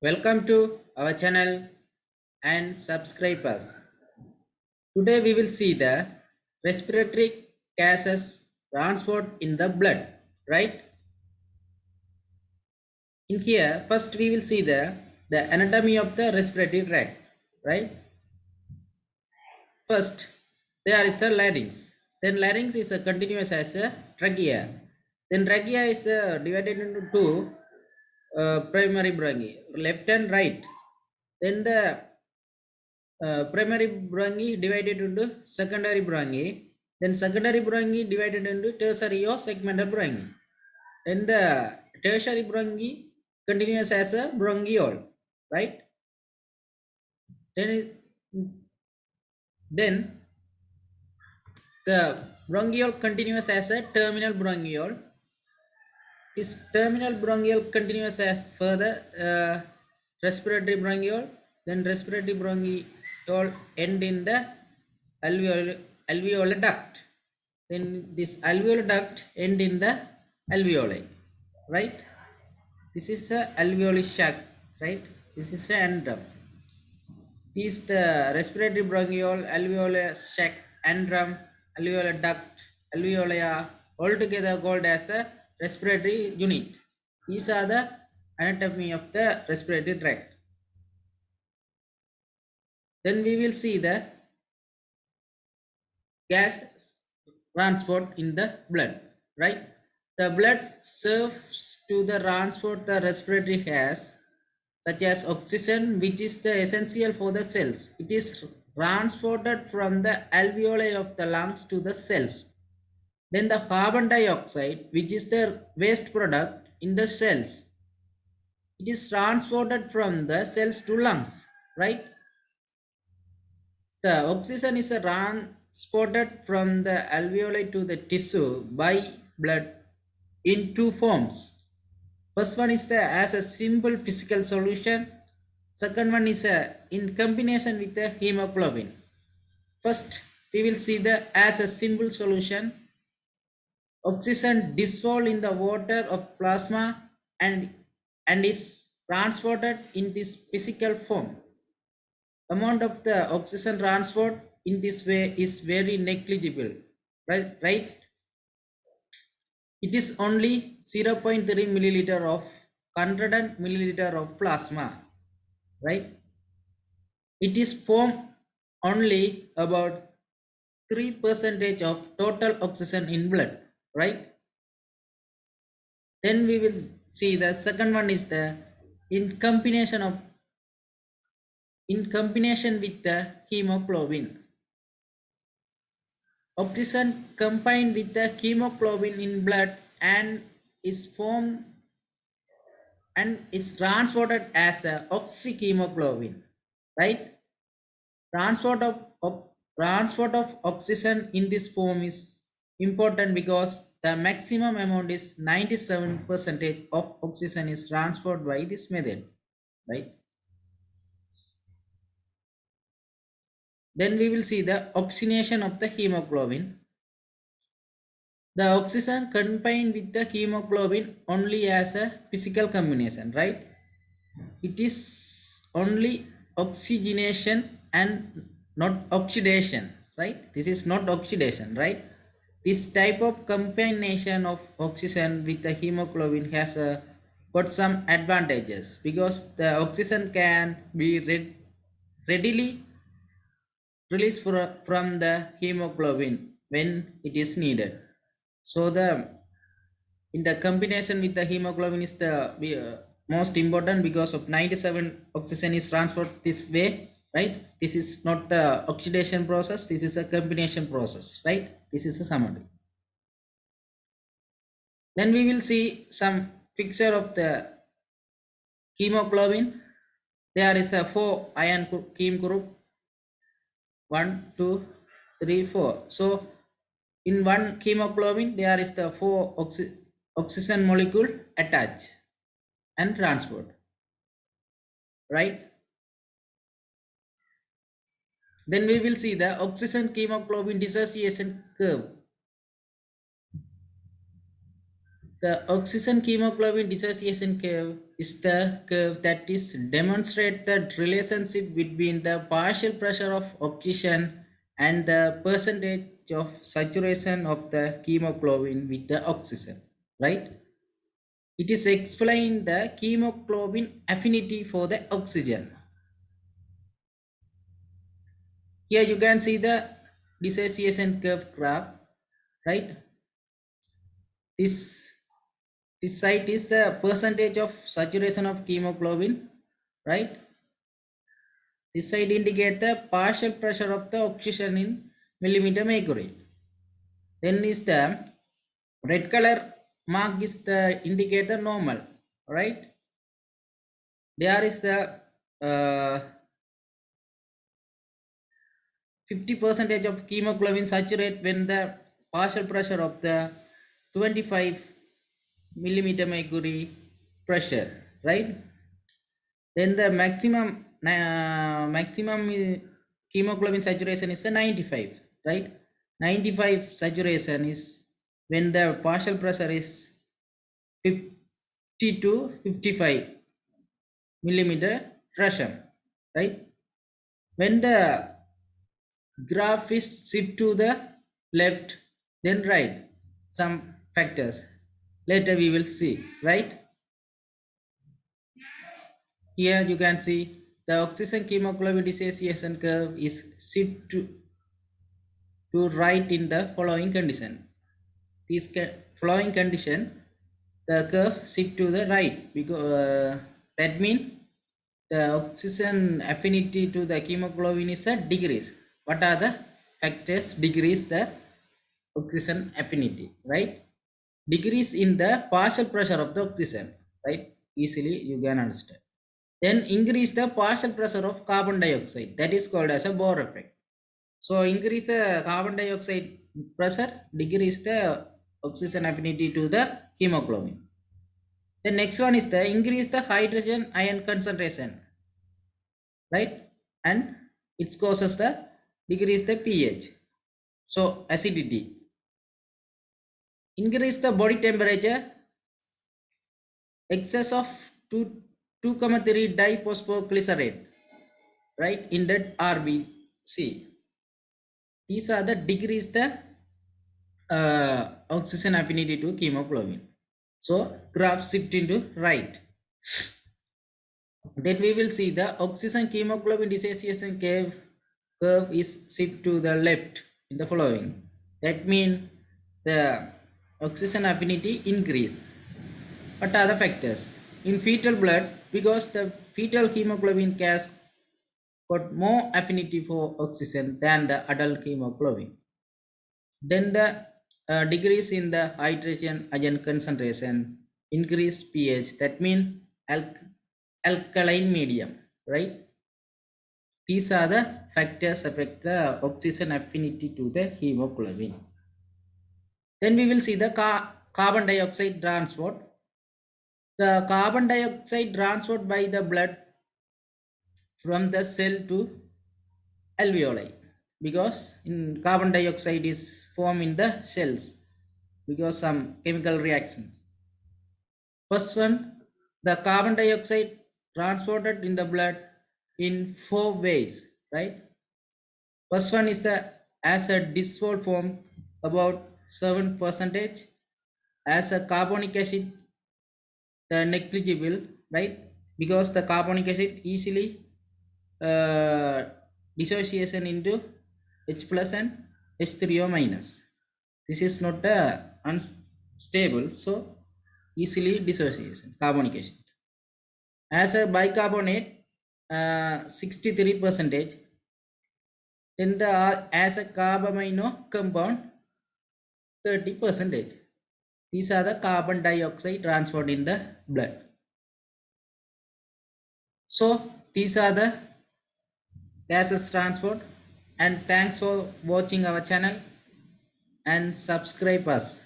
Welcome to our channel and subscribe us. Today we will see the respiratory gases transport in the blood, right? In here, first we will see the anatomy of the respiratory tract, right? First, there is the larynx. Then larynx is a continuous as a trachea. Then trachea is divided into two primary bronchi, left and right. Then the primary bronchi divided into secondary bronchi. Then secondary bronchi divided into tertiary or segmental bronchi. Then the tertiary bronchi continues as a bronchiole, right? Then the bronchiole continues as a terminal bronchiole. This terminal bronchiole continues as further respiratory bronchiole. Then respiratory bronchiole end in the alveolar duct. Then this alveolar duct end in the alveoli, right? This is the alveoli sac, right? This is the antrum. This is the respiratory bronchiole, alveolar sac, antrum, alveolar duct, alveoli are altogether called as the respiratory unit. These are the anatomy of the respiratory tract. Then we will see the gas transport in the blood, right? The blood serves to the transport the respiratory gas such as oxygen, which is the essential for the cells. It is transported from the alveoli of the lungs to the cells. Then the carbon dioxide, which is the waste product in the cells, it is transported from the cells to lungs, right? The oxygen is transported from the alveoli to the tissue by blood in two forms. First one is the as a simple physical solution. Second one is in combination with the hemoglobin. First, we will see the as a simple solution. Oxygen dissolved in the water of plasma and is transported in this physical form. Amount of the oxygen transport in this way is very negligible, right? It is only 0.3 milliliter of 100 milliliter of plasma, right? It is formed only about 3% of total oxygen in blood, right? Then we will see the second one is the in combination of in combination with the hemoglobin. Oxygen combined with the hemoglobin in blood and is formed and is transported as a oxyhemoglobin, right? Transport transport of oxygen in this form is important because the maximum amount is 97% of oxygen is transported by this method, right? Then we will see the oxygenation of the hemoglobin. The oxygen combined with the hemoglobin only as a physical combination, right? It is only oxygenation and not oxidation, right? This is not oxidation, right? This type of combination of oxygen with the hemoglobin has got some advantages because the oxygen can be readily released from the hemoglobin when it is needed. So the in the combination with the hemoglobin is the most important because of 97 oxygen is transported this way, right? This is not the oxidation process, this is a combination process, right? This is a summary. Then we will see some picture of the hemoglobin. There is a 4 iron heme group, 1 2 3 4. So in one hemoglobin there is the 4 oxygen molecule attached and transport, right? Then we will see the oxygen hemoglobin dissociation curve. The oxygen hemoglobin dissociation curve is the curve that is demonstrate the relationship between the partial pressure of oxygen and the percentage of saturation of the hemoglobin with the oxygen, right? It is explained the hemoglobin affinity for the oxygen. Here you can see the dissociation curve graph, right? This this site is the percentage of saturation of hemoglobin, right? This side indicate the partial pressure of the oxygen in millimeter mercury. Then is the red color mark is the indicator normal, right? There is the 50 percentage of hemoglobin saturate when the partial pressure of the 25 millimeter mercury pressure, right? Then the maximum hemoglobin saturation is a 95, right? 95 saturation is when the partial pressure is 50 to 55 millimeter pressure, right? When the graph is shift to the left, then right, some factors later we will see, right? Here you can see the oxygen hemoglobin dissociation curve is shift to right in the following condition. This following condition, the curve shift to the right because that means the oxygen affinity to the hemoglobin is a decrease. What are the factors decrease the oxygen affinity, right? Decrease in the partial pressure of the oxygen, right? Easily you can understand. Then increase the partial pressure of carbon dioxide, that is called as a Bohr effect. So increase the carbon dioxide pressure, decrease the oxygen affinity to the hemoglobin. The next one is the increase the hydrogen ion concentration, right? And it causes the decrease the pH. So acidity. Increase the body temperature, excess of 2, 2,3 diphosphoglycerate, right? In that RBC. These are the decrease the oxygen affinity to hemoglobin. So graph shift into right. Then we will see the oxygen hemoglobin dissociation curve is shift to the left in the following. That means the oxygen affinity increase. What are the factors? In fetal blood, because the fetal hemoglobin has got more affinity for oxygen than the adult hemoglobin. Then the decrease in the hydrogen ion concentration, increase pH, that means alkaline medium, right? These are the factors affect the oxygen affinity to the hemoglobin. Then we will see the carbon dioxide transport. The carbon dioxide transport by the blood from the cell to alveoli, because in carbon dioxide is formed in the cells because some chemical reactions. First one, the carbon dioxide transported in the blood in 4 ways, right? First one is the as a dissolved form about 7 percentage, as a carbonic acid the negligible, right? Because the carbonic acid easily uh, dissociation into H plus and H3O minus. This is not unstable, so easily dissociation, carbonic acid. As a bicarbonate, 63 percentage. Then the as a carbamino compound, 30 percentage. These are the carbon dioxide transport in the blood. So these are the gases transport, and thanks for watching our channel and subscribe us.